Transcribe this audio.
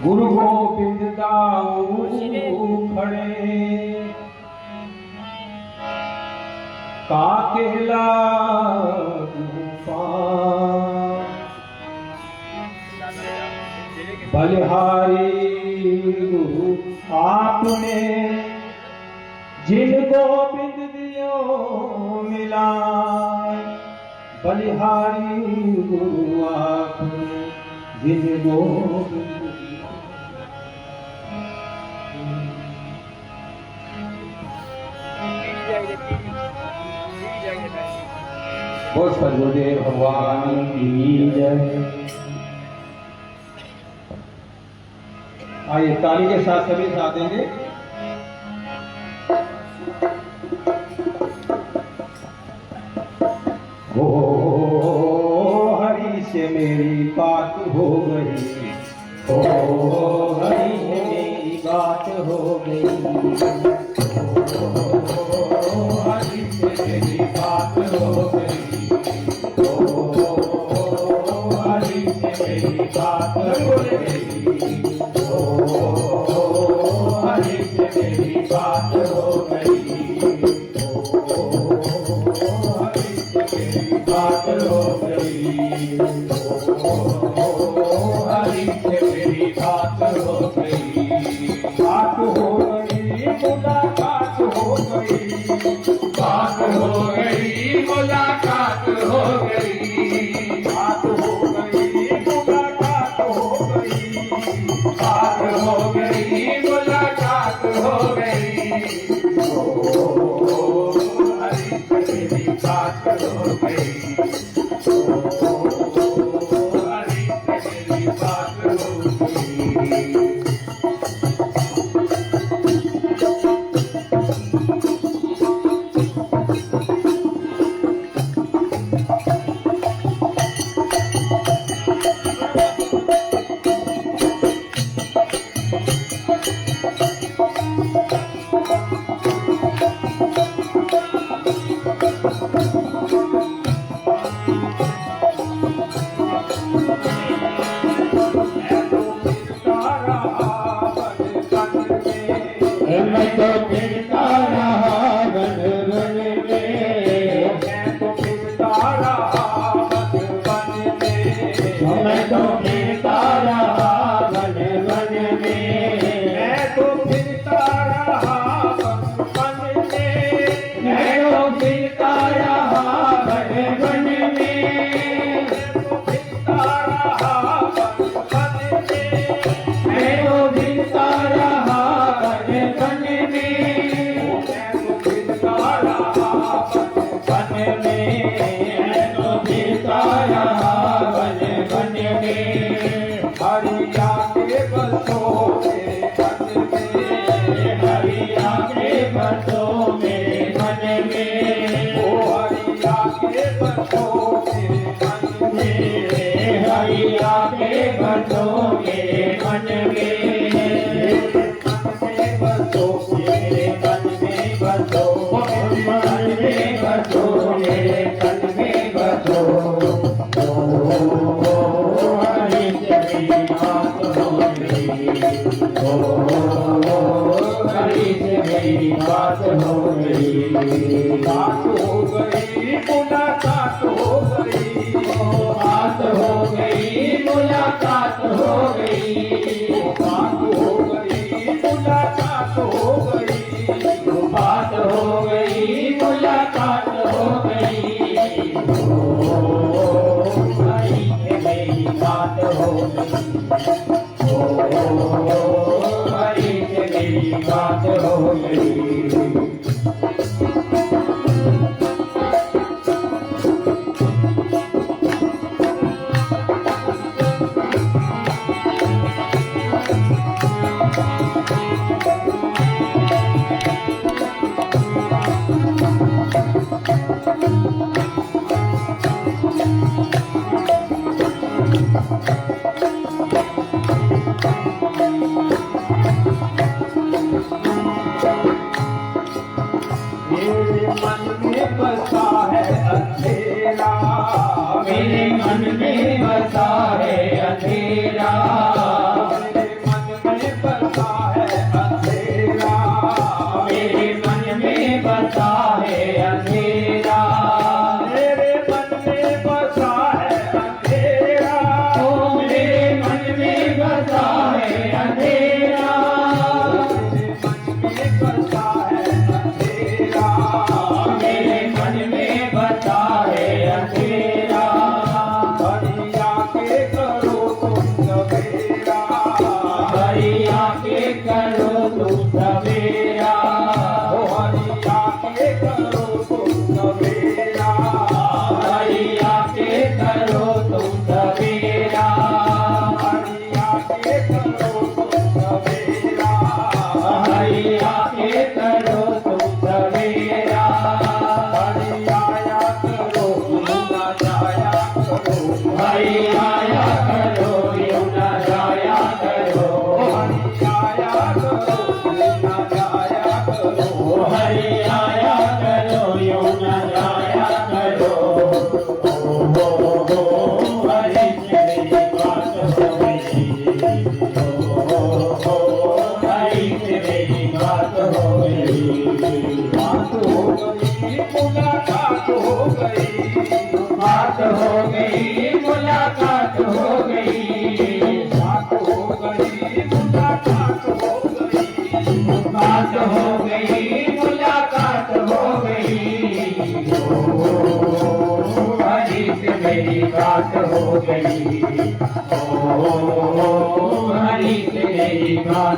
गुरु गोबिंद दाऊ खड़े काकेला बलिहारी गुरु आपने जिन गोबिंद दियो मिला बलिहारी गुरु आपने जिन गोबिंद बोल सदगुरुदेव भगवान की जय। आइए ताली के साथ सभी साथ देंगे। हो हरि से मेरी बात हो गई, हो हरि से मेरी बात हो गई, हो हरि से मेरी बात हो गई, हरि से मेरी बात हो गई, हरि से मेरी बात हो गई, हरि से मेरी बात हो गई, हरि से मेरी बात हो गई, बात हो गई मुलाकात हो गई, बात हो गई मुलाकात हो गई, बात हो गई मुलाकात हो गई, बात हो गई मुलाकात हो गई, हरि से मेरी बात हो गई, हरि से मेरी बात हो गई। मैं तो फिरता रहा वन वन में, मैं तो फिरता रहा वन वन में, मैं तो फिरता रहा वन वन में, मैं तो फिरता रहा वन वन में, मैं तो फिरता रहा वन वन में, मैं तो फिरता रहा वन वन में, मैं तो फिरता रहा हरिया के बसो मेरे मन में, हरिया के बसो मेरे मन में, ओ हरिया के बसो मेरे मन में, हरिया के बसो मेरे मन में, बसो मेरे मन में बसो, मन में बसो मेरे मन में बसो, हरि से मेरी बात हो गई, बात हो गई मुलाकात हो गई, बात हो गई मुलाकात हो गई, बात हो गई मुलाकात हो गई, बात हो गई मुलाकात हो गई, हरि से मेरी बात हो गई, हरि से मेरी बात हो गई। मेरे मन में बसा है अंधेरा, मेरे मन मुलाकात हो गई, मुलाकात हो गई। हरि से मेरी बात हो गई, हरि से मेरी बात